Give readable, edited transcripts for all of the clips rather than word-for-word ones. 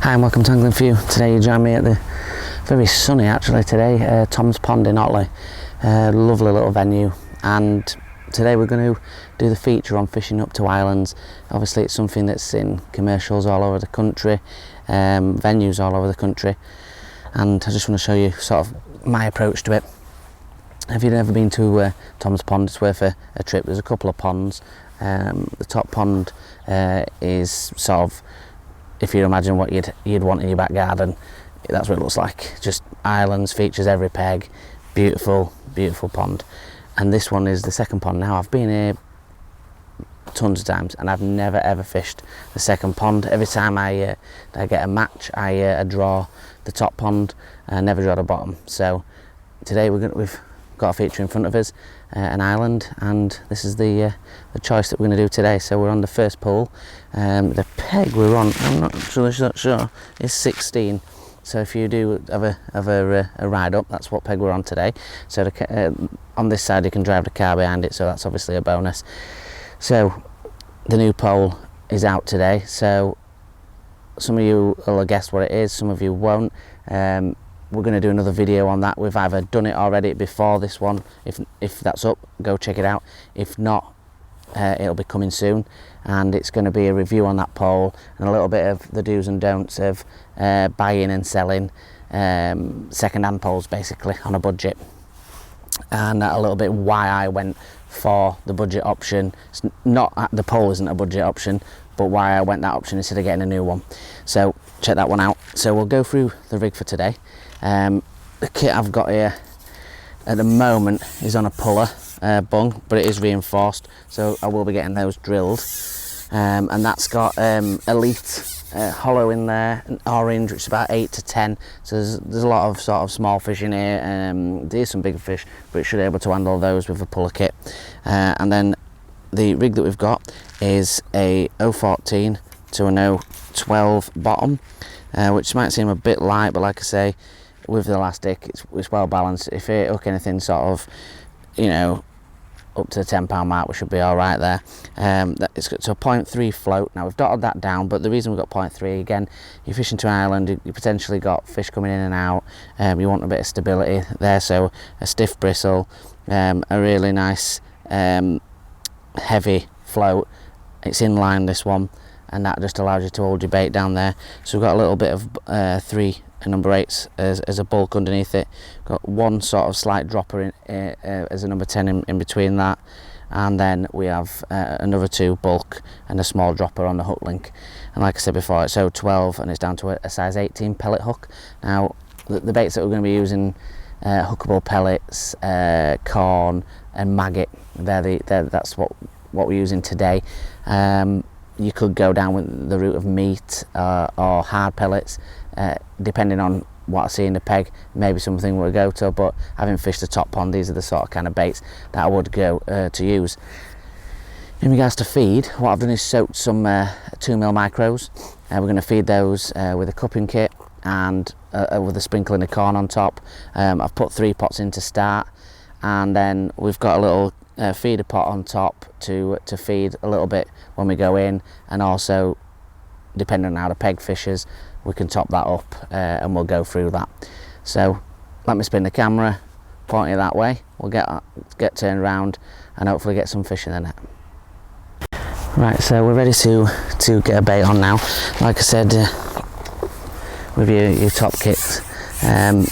Hi and welcome to Angling For You. Today you join me at the very sunny actually today, Tom's Pond in Otley. Lovely little venue, and today we're going to do the feature on fishing up to islands. Obviously it's something that's in commercials all over the country, venues all over the country, and I just want to show you sort of my approach to it. If you've never been to Tom's Pond, it's worth a trip. There's a couple of ponds. The top pond is sort of, if you imagine what you'd want in your back garden, that's what it looks like. Just islands, features every peg, beautiful pond. And this one is the second pond. Now I've been here tons of times and I've never ever fished the second pond. Every time I get a match, I draw the top pond, and never draw the bottom. So today we've got a feature in front of us, an island, and this is the choice that we're going to do today. So we're on the first pool. The peg we're on, I'm not really sure, is 16. So if you do have a ride up, that's what peg we're on today. So on this side you can drive the car behind it, so that's obviously a bonus. So the new pole is out today, so some of you will have guessed what it is, some of you won't. We're going to do another video on that. We've either done it already before this one. If that's up, go check it out. If not, it'll be coming soon, and it's going to be a review on that pole and a little bit of the do's and don'ts of buying and selling second-hand poles, basically on a budget, and a little bit why I went for the budget option. It's not the pole isn't a budget option, but why I went that option instead of getting a new one. So check that one out. So we'll go through the rig for today. The kit I've got here at the moment is on a puller bung, but it is reinforced, so I will be getting those drilled, and that's got Elite hollow in there, an orange, which is about 8 to 10. So there's a lot of sort of small fish in here. There's some bigger fish, but it should be able to handle those with a puller kit. And then the rig that we've got is a 014 to an 012 bottom, which might seem a bit light, but like I say, with the elastic it's well balanced. If it hook anything sort of, you know, up to the £10 mark, we should be all right there. It's got to a 0.3 float. Now we've dotted that down, but the reason we've got 0.3, again, you're fishing to an island, you potentially got fish coming in and out, you want a bit of stability there, so a stiff bristle, a really nice heavy float. It's in line, this one, and that just allows you to hold your bait down there. So we've got a little bit of 3 number 8s as a bulk underneath it. Got one sort of slight dropper in, as a number 10 in between that, and then we have another 2 bulk and a small dropper on the hook link. And like I said before, it's 012 and it's down to a size 18 pellet hook. Now the baits that we're going to be using, hookable pellets, corn and maggot, that's what we're using today. You could go down with the route of meat or hard pellets, depending on what I see in the peg. Maybe something we'll go to, but having fished the top pond, these are the sort of kind of baits that I would go to use. In regards to feed, what I've done is soaked some 2mm micros. We're going to feed those with a cupping kit and with a sprinkling of corn on top. I've put 3 pots in to start, and then we've got a little feeder pot on top to feed a little bit when we go in, and also depending on how the peg fishes, we can top that up, and we'll go through that. So let me spin the camera, point it that way, we'll get turned around and hopefully get some fish in the net. Right, so we're ready to get a bait on now. Like I said, with your top kits,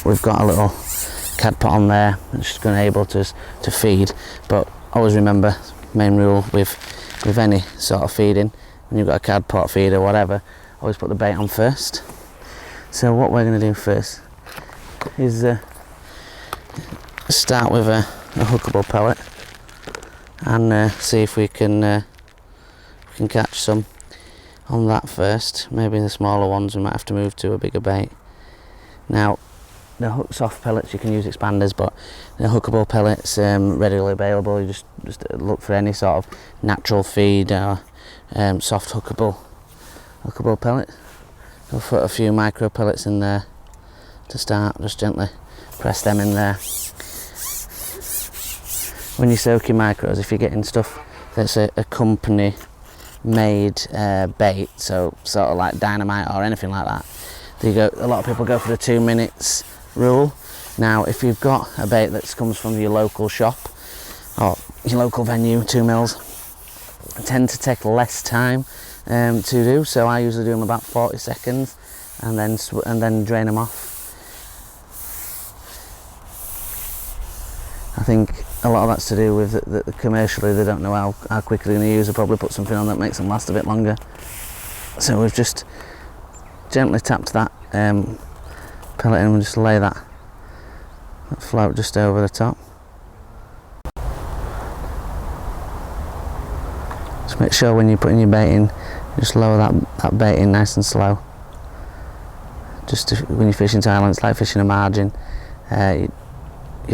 we've got a little cad pot on there, it's just going to enable us to feed. But always remember, main rule with any sort of feeding, when you've got a cad pot feed or whatever, always put the bait on first. So what we're going to do first is start with a hookable pellet and see if we can catch some on that first. Maybe the smaller ones we might have to move to a bigger bait. Now the hook soft pellets, you can use expanders, but the hookable pellets readily available. You just look for any sort of natural feed or soft hookable pellet. I'll put a few micro pellets in there to start. Just gently press them in there. When you soak your micros, if you're getting stuff that's a company made bait, so sort of like dynamite or anything like that. A lot of people go for the 2 minutes rule. Now, if you've got a bait that comes from your local shop or your local venue, 2 mils, tend to take less time to do. So I usually do them about 40 seconds and then drain them off. I think a lot of that's to do with that commercially they don't know how quickly they're going to use. They probably put something on that makes them last a bit longer. So we've just gently tapped that pellet in and just lay that float just over the top. Just make sure when you're putting your bait in, just lower that bait in nice and slow. When you're fishing to islands, it's like fishing a margin. You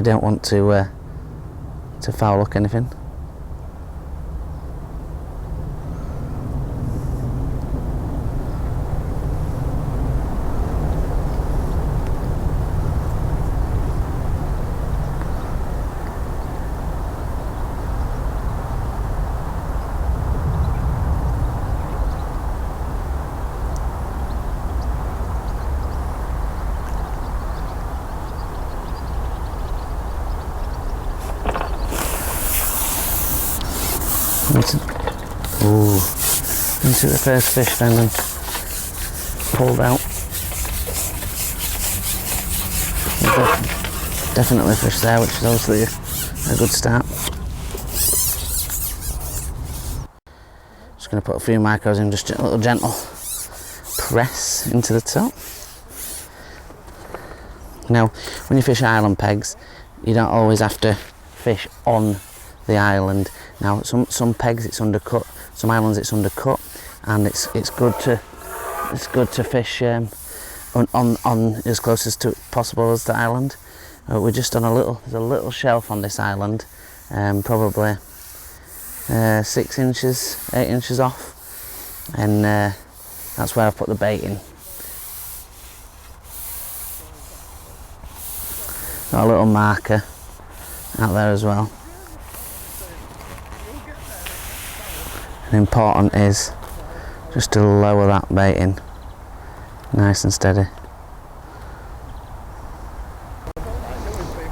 don't want to foul hook anything. Into the first fish then and pulled out. Definitely fish there, which is obviously a good start. Just going to put a few micros in, just a little gentle press into the top. Now, when you fish island pegs, you don't always have to fish on the island. Now, some pegs it's undercut, some islands it's undercut, and it's good to fish on as close as possible as the island. We're just on there's a little shelf on this island, probably 6 inches, 8 inches off, and that's where I put the bait in. Got a little marker out there as well. And important is just to lower that bait in, nice and steady.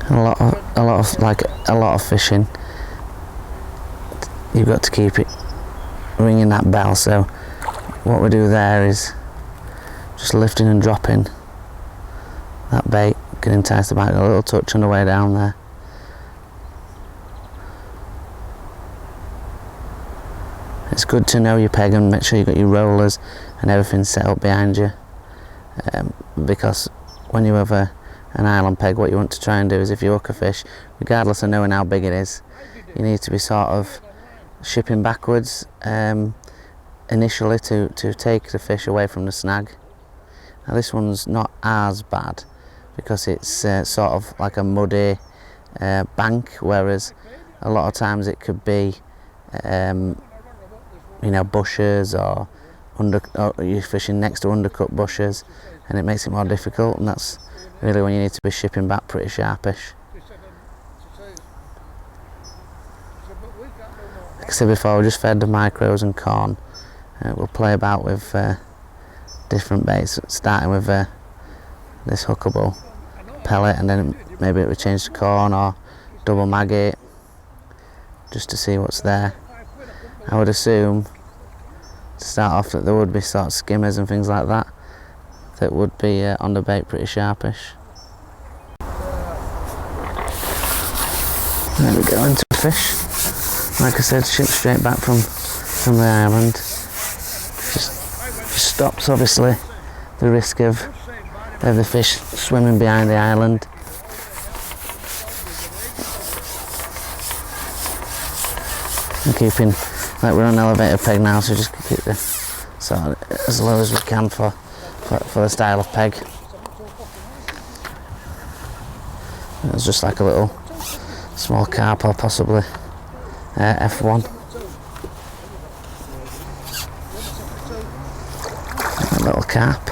A lot of fishing, you've got to keep it ringing that bell. So what we do there is just lifting and dropping that bait, can entice the bite, a little touch on the way down there. It's good to know your peg and make sure you've got your rollers and everything set up behind you, because when you have an island peg, what you want to try and do is, if you hook a fish, regardless of knowing how big it is, you need to be sort of shipping backwards initially to take the fish away from the snag. Now this one's not as bad because it's sort of like a muddy bank, whereas a lot of times it could be bushes or you're fishing next to undercut bushes, and it makes it more difficult, and that's really when you need to be shipping back pretty sharpish. Like I said before, we just fed the micros and corn. We'll play about with different baits, starting with this hookable pellet, and then maybe we change to corn or double maggot, just to see what's there. I would assume to start off that there would be sort of skimmers and things like that would be on the bait pretty sharpish. There we go, into fish. Like I said, shipped straight back from the island. Just stops obviously the risk of the fish swimming behind the island. And keeping, like, we're on an elevator peg now, so just keep the sort of as low as we can for the style of peg. It's just like a little small carp or possibly F1. A little carp.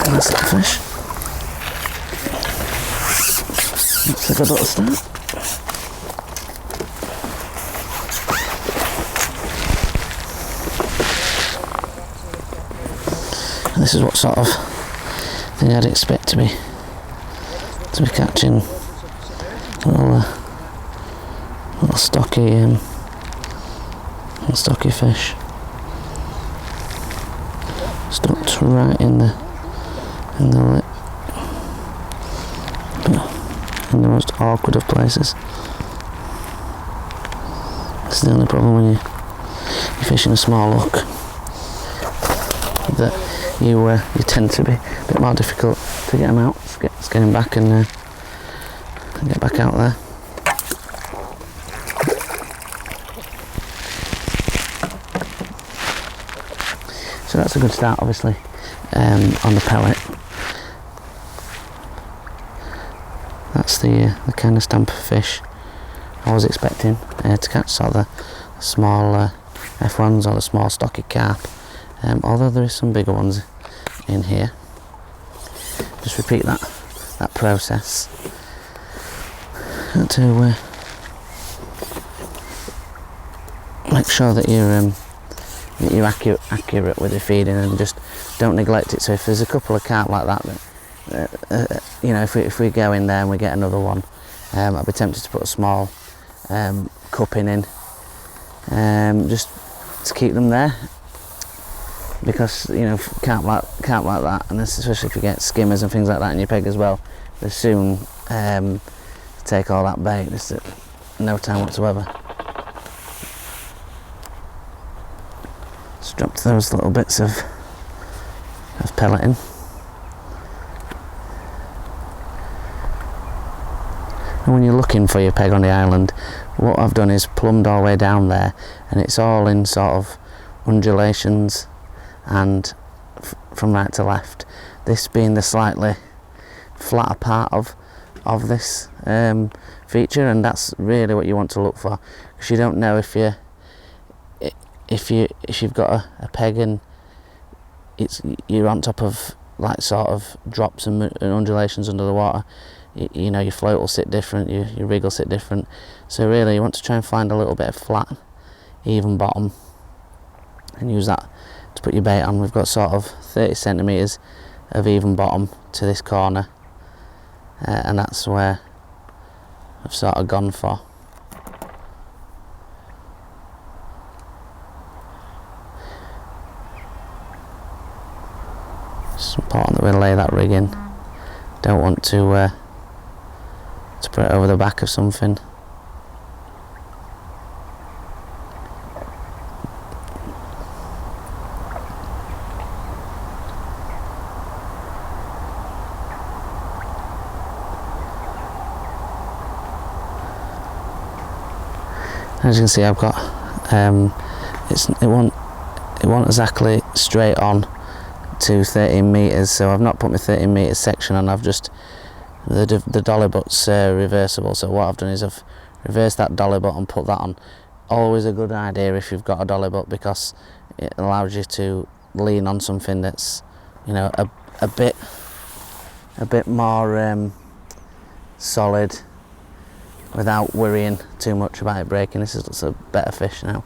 That's that fish. Looks like a good little start. And this is what sort of thing I'd expect to be catching little stocky fish. Stuck right in the lip. In the most awkward of places. This is the only problem when you're fishing a small hook, that you tend to be a bit more difficult to get them out. Let's get them back and get back out there. So that's a good start, obviously, on the pellet. That's the kind of stamp of fish I was expecting to catch, sort of the small F1s or the small stocky carp, although there is some bigger ones in here. Just repeat that process to make sure that you're accurate with your feeding, and just don't neglect it. So if there's a couple of carp like that, you know, if we go in there and we get another one, I'd be tempted to put a small cupping in, just to keep them there, because you know, carp like that, and especially if you get skimmers and things like that in your peg as well, they soon take all that bait. Just no time whatsoever. Just dropped those little bits of pelleting. And when you're looking for your peg on the island, what I've done is plumbed all the way down there, and it's all in sort of undulations and from right to left. This being the slightly flatter part of this feature, and that's really what you want to look for, because you don't know if you've got a peg and you're on top of like sort of drops and undulations under the water. You know, your float will sit different, your rig will sit different. So really you want to try and find a little bit of flat, even bottom, and use that to put your bait on. We've got sort of 30 centimetres of even bottom to this corner, and that's where I've sort of gone for. It's important that we lay that rig in. Don't want to put it over the back of something. As you can see, I've got it won't exactly straight on to 13 metres, so I've not put my 13 metre section on. I've just the dolly butt's reversible, so what I've done is I've reversed that dolly butt and put that on. Always a good idea if you've got a dolly butt, because it allows you to lean on something that's, you know, a bit more solid without worrying too much about it breaking. This is a better fish now,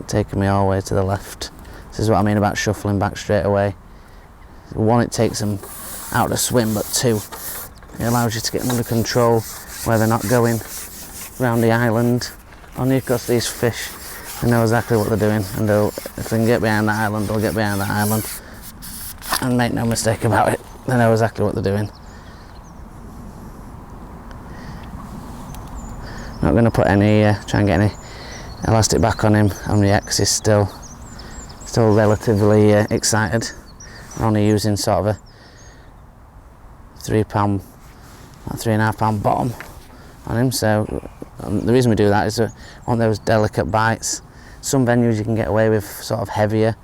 taking me all the way to the left. This is what I mean about shuffling back straight away. One, it takes them out to swim, but two, it allows you to get them under control where they're not going around the island. Only because these fish, they know exactly what they're doing, and if they can get behind the island, they'll get behind the island, and make no mistake about it, they know exactly what they're doing. Not going to put any, try and get any elastic back on him, only X is still relatively excited. I'm only using sort of a 3.5 pound bottom on him, so the reason we do that is on those delicate bites. Some venues you can get away with sort of heavier.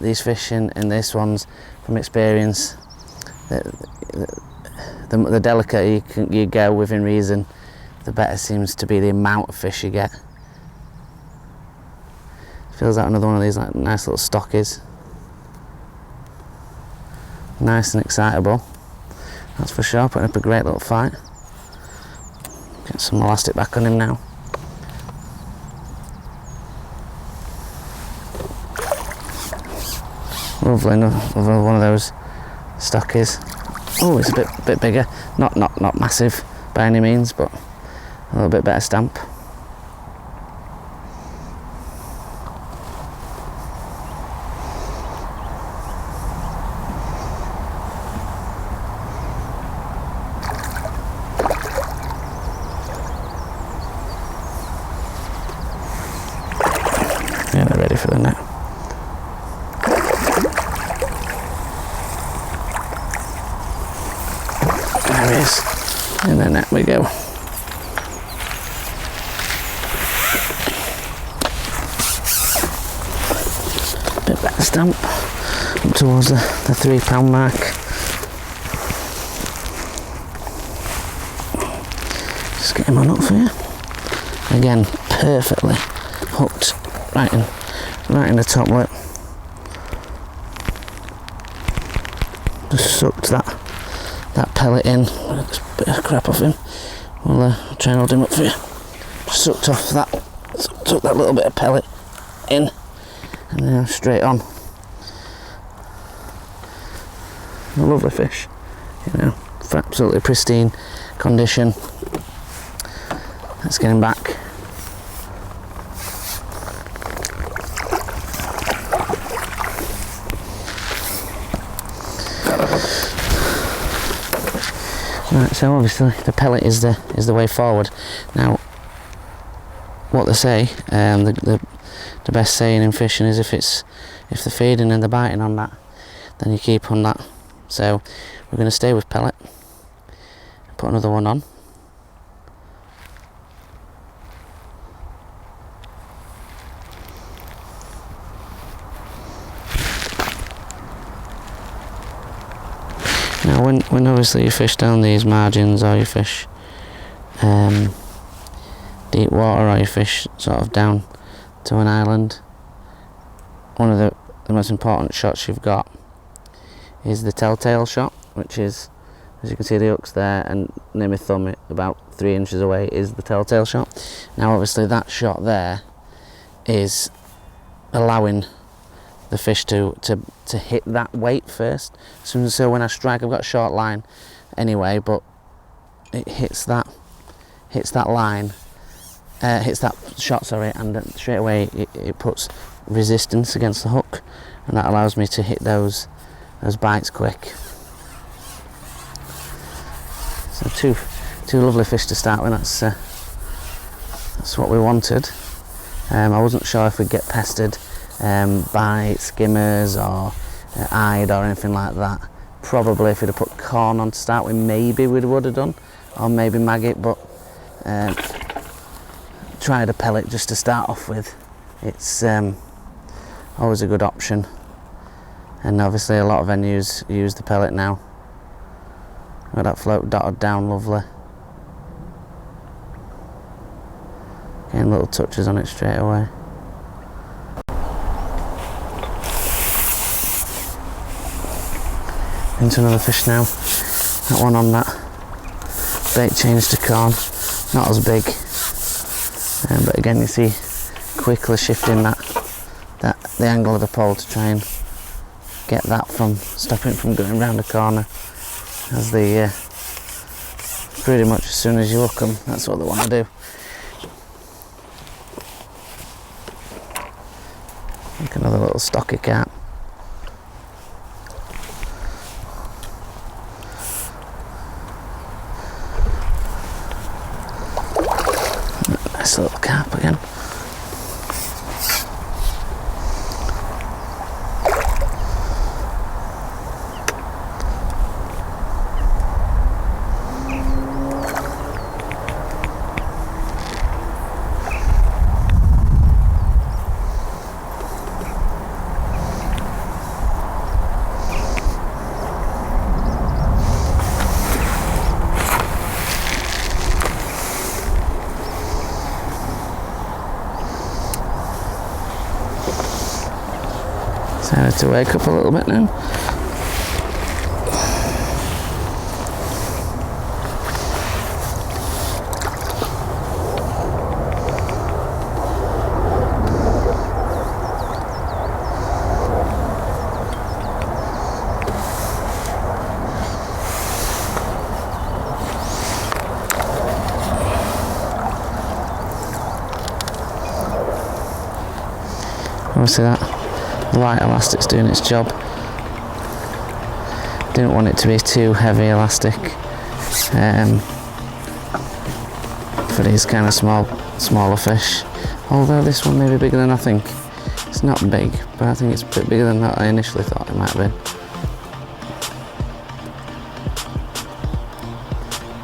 These fish in this one's, from experience, the delicate you go within reason, the better seems to be the amount of fish you get. Feels like another one of these like nice little stockies. Nice and excitable, that's for sure. Putting up a great little fight. Get some elastic back on him now. Lovely, another one of those stockies. Oh, it's a bit bigger. Not massive by any means, but a little bit better stamp. Yeah, they're ready for the net. There he is. In the net we go. Bit better stamp. Up towards the £3 mark. Just get him on up for you. Again, perfectly hooked right in the top lip. Just sucked that pellet in. There's a bit of crap off him. We'll try and hold him up for you. Sucked that little bit of pellet in, and then straight on. A lovely fish, you know, for absolutely pristine condition. Let's get him back. Right, so obviously the pellet is the way forward. Now, what they say, the best saying in fishing is if they're feeding and they're biting on that, then you keep on that. So we're going to stay with pellet. Put another one on. Now when obviously you fish down these margins, or you fish deep water, or you fish sort of down to an island, one of the most important shots you've got is the telltale shot, which is, as you can see the hooks there, and near my thumb about 3 inches away is the telltale shot. Now obviously that shot there is allowing the fish to hit that weight first. So when I strike, I've got a short line anyway, but it hits that line, hits that shot, sorry, and then straight away it puts resistance against the hook, and that allows me to hit those bites quick. So two lovely fish to start with. That's what we wanted. I wasn't sure if we'd get pestered by skimmers or eyed or anything like that. Probably if we'd have put corn on to start with, maybe we would have done, or maybe maggot, but tried a pellet just to start off with. It's always a good option, and obviously a lot of venues use the pellet now. Got that float dotted down lovely. Getting little touches on it straight away. Into another fish now. That one on that bait changed to corn. Not as big, but again you see quickly shifting the angle of the pole to try and get that from stopping it from going round the corner. As pretty much as soon as you hook them, that's what they want to do. Like another little stocky carp. Nice little carp again. Tell her to wake up a little bit now. Obviously that light elastic's doing its job. Didn't want it to be too heavy elastic for these kind of smaller fish. Although this one may be bigger than I think. It's not big, but I think it's a bit bigger than I initially thought it might have been.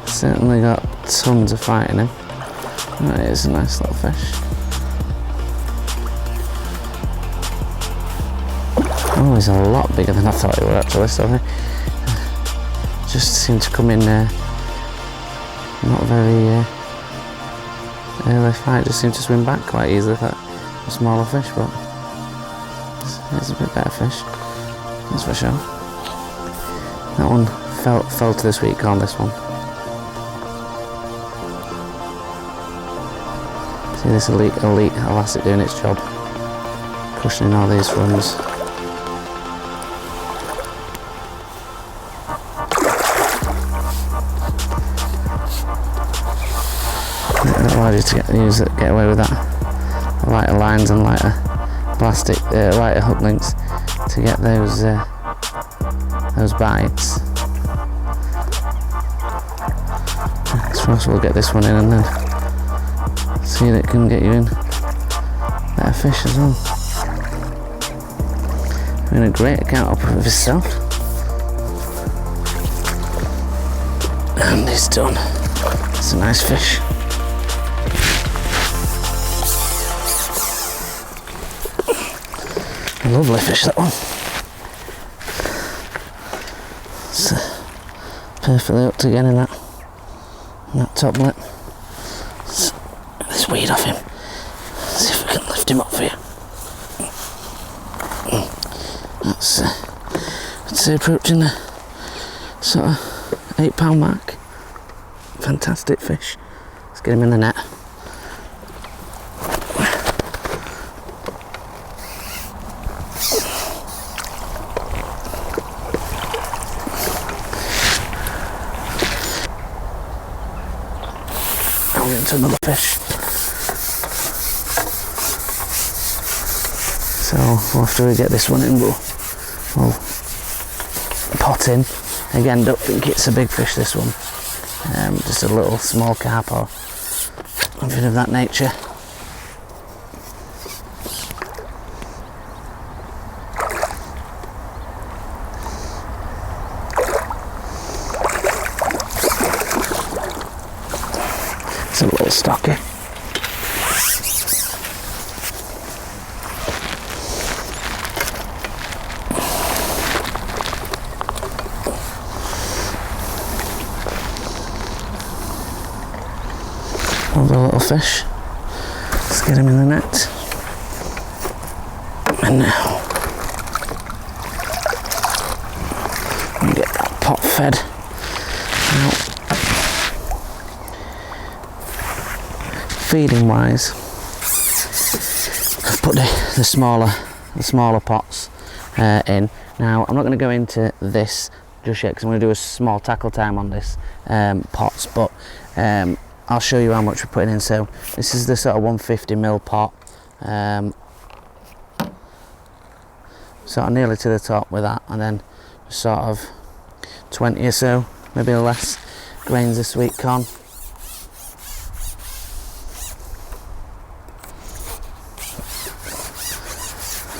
Certainly got tons of fight in him. Oh, it is a nice little fish. Oh, he's a lot bigger than I thought he would actually, sorry. Just seemed to come in not very early fight, just seemed to swim back quite easily for a smaller fish, but it's a bit better fish, that's for sure. That one fell to the sweet corn, this one. See this elite elastic doing its job, cushioning all these runs. It allows you to get away with that lighter lines and lighter plastic, lighter hook links to get those bites. So we'll get this one in and then see that it can get you in better fish as well. Doing a great account up of himself. And he's done. It's a nice fish. A lovely fish, that one. It's perfectly hooked again in that top lip. Let's get this weed off him. See if we can lift him up for you. That's I'd say approaching the sort of £8 mark. Fantastic fish. Let's get him in the net. I'll get into another fish. So after we get this one in, we'll pot in. Again, don't think it's a big fish, this one. Just a little small carp or something of that nature. It's a little stocky. Another little fish. Let's get him in the net. And now we get that pot fed out. Feeding wise, I've put the smaller pots in. Now I'm not going to go into this just yet because I'm going to do a small tackle time on this pots, but I'll show you how much we're putting in. So this is the sort of 150ml pot, sort of nearly to the top with that, and then sort of 20 or so, maybe less, grains of sweet corn.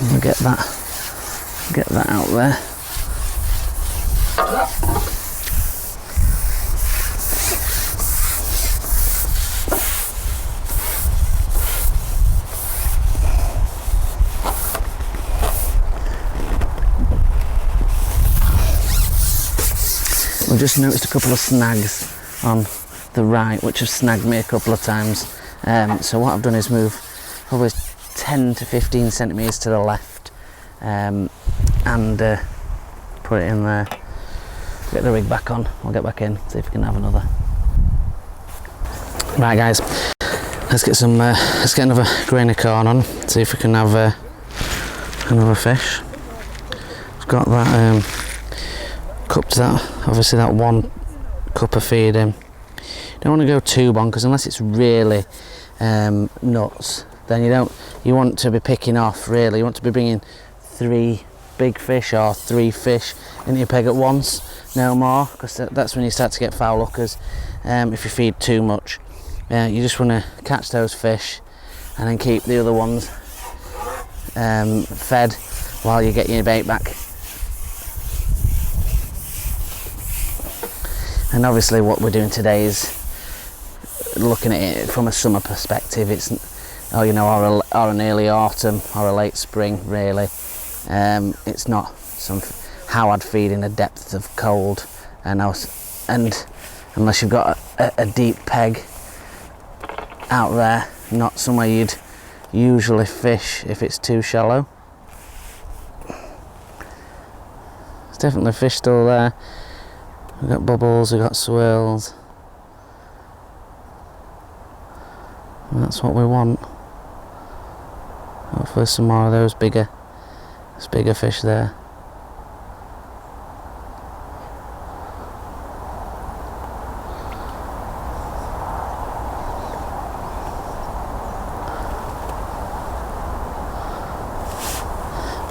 And we'll get that out there. I've just noticed a couple of snags on the right which have snagged me a couple of times, so what I've done is move probably 10 to 15 centimetres to the left and put it in there. Get the rig back on. We'll get back in, see if we can have another. Right, guys, let's get another grain of corn on. See if we can have another fish. I've got that cupped that. Obviously, that 1 cup of feed in. Don't want to go too bonkers unless it's really nuts. Then you want to be picking off, really. You want to be bringing 3 big fish or 3 fish into your peg at once, no more, because that's when you start to get foul hookers. If you feed too much, you just want to catch those fish and then keep the other ones fed while you get your bait back. And obviously what we're doing today is looking at it from a summer perspective. It's or an early autumn or a late spring, really. It's not how I'd feed in a depth of cold, and unless you've got a deep peg out there, not somewhere you'd usually fish if it's too shallow. There's definitely fish still there. We've got bubbles, we've got swirls. And that's what we want. Hopefully some more of those bigger fish there.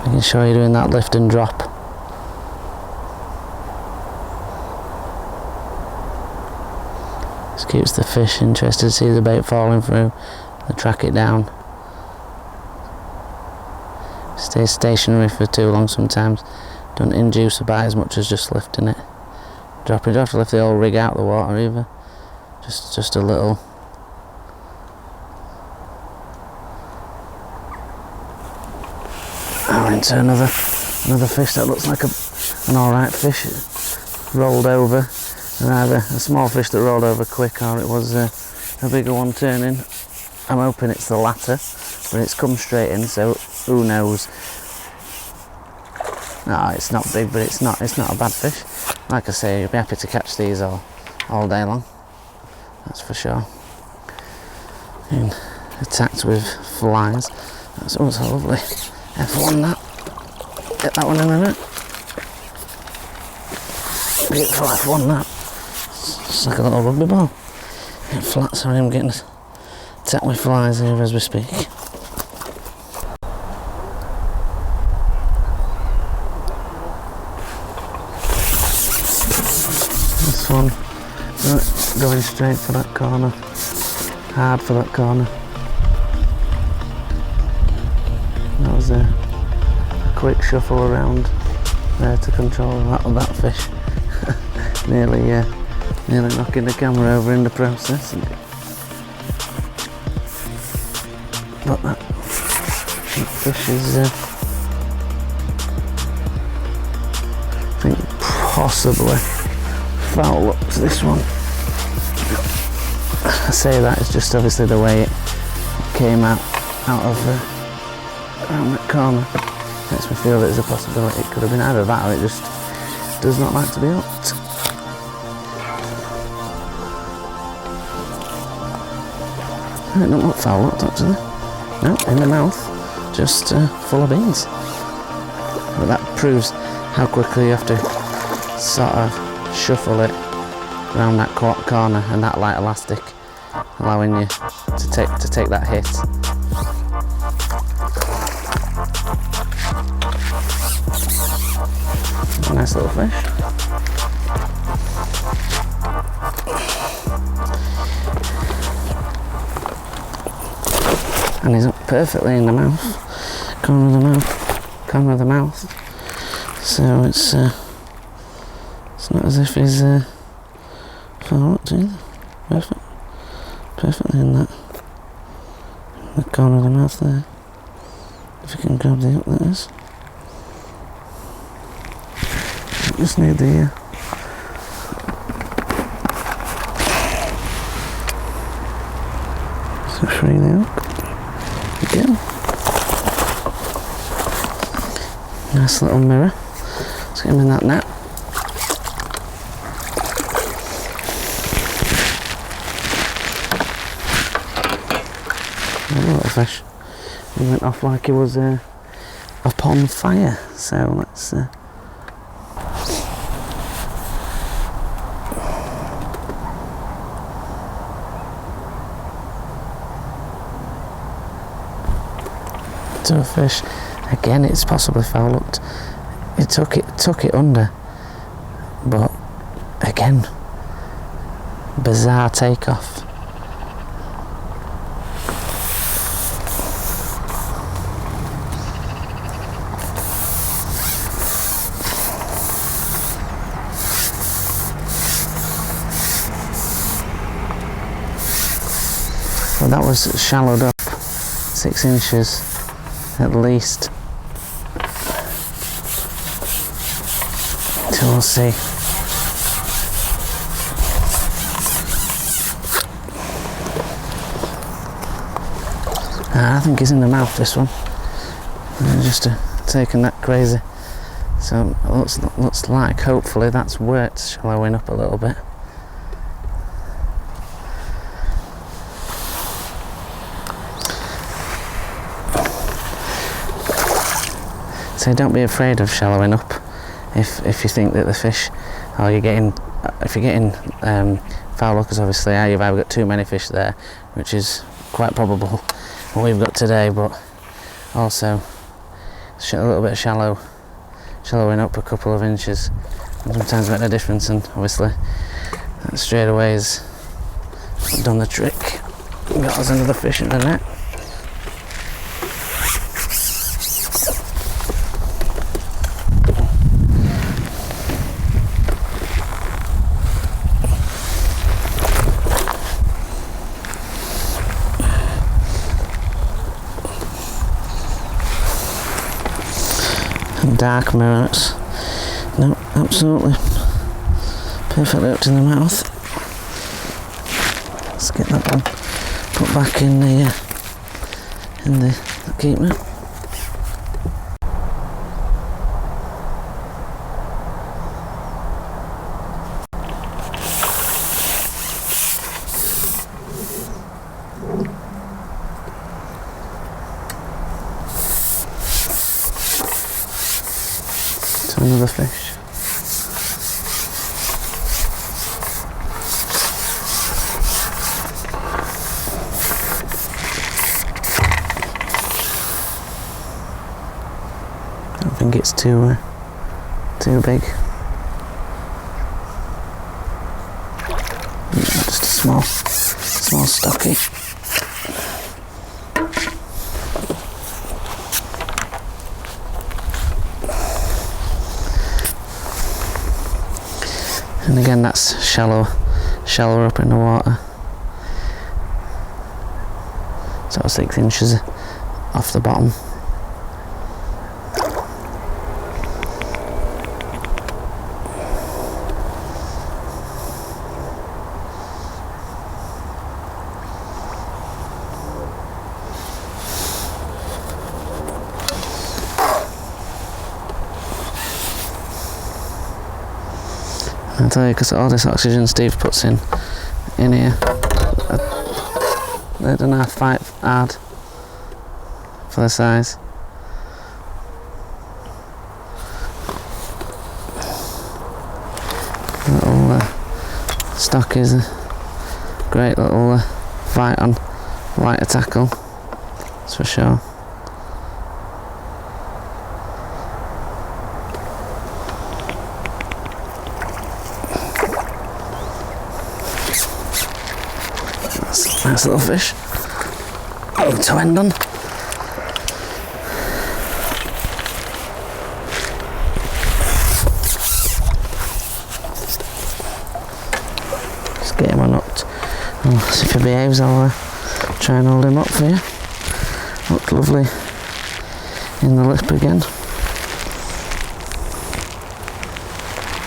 Making sure you're doing that lift and drop. Just keeps the fish interested to see the bait falling through. They track it down. Stay stationary for too long sometimes. Don't induce a bite as much as just lifting it. Dropping. You don't have to lift the whole rig out of the water either. Just a little. Now into another fish that looks like an alright fish. It rolled over. And either a small fish that rolled over quick, or it was a bigger one turning. I'm hoping it's the latter, but it's come straight in, so who knows. No, it's not big, but it's not a bad fish. Like I say, you'll be happy to catch these all day long. That's for sure. And attacked with flies. That's also lovely. F1 that. Get that one in a minute. Beautiful F1 that. It's like a little rugby ball. It flats on him getting attacked with flies here as we speak. This one going straight for that corner, hard for that corner. That was a quick shuffle around there to control that fish. nearly knocking the camera over in the process. But that fish is, I think, possibly foul up to this one. I say that, it's just obviously the way it came out of around that corner. Makes me feel that there's a possibility it could have been either that or it just does not like to be hooked. It don't look foul hooked actually. No, in the mouth, just full of beans. But that proves how quickly you have to sort of shuffle it around that corner and that light elastic, allowing you to take that hit. Nice little fish. And he's up perfectly in the mouth, corner of the mouth. So it's not as if he's foul hooked either. Perfectly in the corner of the mouth there. If you can grab the hook, that is. Just need the so free the hook again. Nice little mirror. Let's get him in that net. A little fish. He went off like he was upon fire. So let's. To a fish. Again, it's possibly foul hooked. It took it under, but again, bizarre takeoff. Well, that was shallowed up 6 inches at least. So we'll see. I think he's in the mouth, this one. Just taking that crazy. So it looks like hopefully that's worked shallowing up a little bit. So don't be afraid of shallowing up if you think that the fish, or if you're getting foul hookers, obviously you've either got too many fish there, which is quite probable what we've got today, but also a little bit of shallowing up a couple of inches and sometimes make a difference, and obviously that straight away has done the trick. Got us another fish in the net. Dark mirrors. No, absolutely perfectly up to the mouth. Let's get that one put back in the keep net. Another fish. I don't think it's too big. Just a small stocky. And again, that's shallower up in the water. Sort of 6 inches off the bottom. I'll tell you, because all this oxygen Steve puts in here, they don't have to fight hard for the size. Little stock is a great little fight on lighter tackle, that's for sure. Nice little fish. Oh, to end on. Just get him on hooked. Oh, see if he behaves, I'll try and hold him up for you. Looked lovely in the lip again.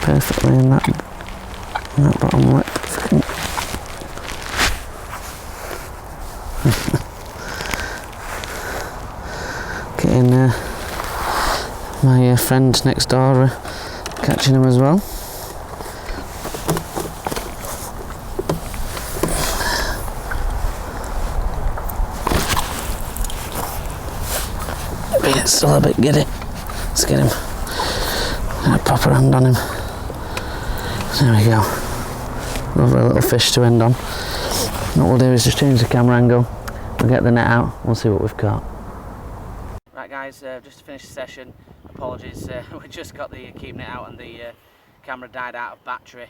Perfectly in that bottom lip. My friend next door catching them as well. It's still a bit giddy. Let's get him. A proper hand on him. There we go. Lovely little fish to end on. What we'll do is just change the camera angle. We'll get the net out. We'll see what we've caught. Right guys, just to finish the session, apologies, we just got the keep net out and the camera died out of battery.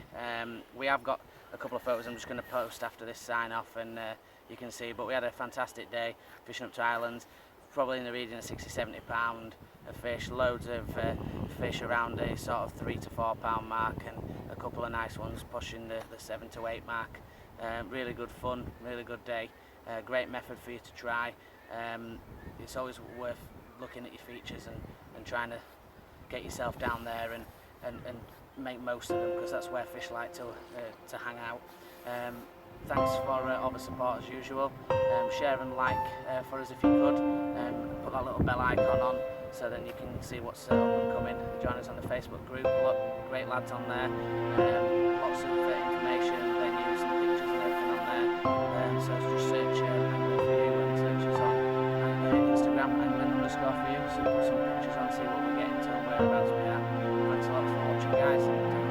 We have got a couple of photos I'm just going to post after this sign off, and you can see, but we had a fantastic day fishing up to Ireland, probably in the region of 60-70 pound of fish, loads of fish around a sort of 3 to 4 pound mark, and a couple of nice ones pushing the 7 to 8 mark. Really good fun, really good day, great method for you to try. It's always worth looking at your features and trying to get yourself down there and make most of them, because that's where fish like to hang out. Thanks for all the support as usual. Share and like for us if you could. Put that little bell icon on so then you can see what's up and coming. Join us on the Facebook group. Great lads on there. Lots of information, venues and pictures and everything on there. So just search Angler for You and search us on Instagram _for you. So put some pictures on, see what we're getting to and whereabouts we are. Thanks a lot for watching guys.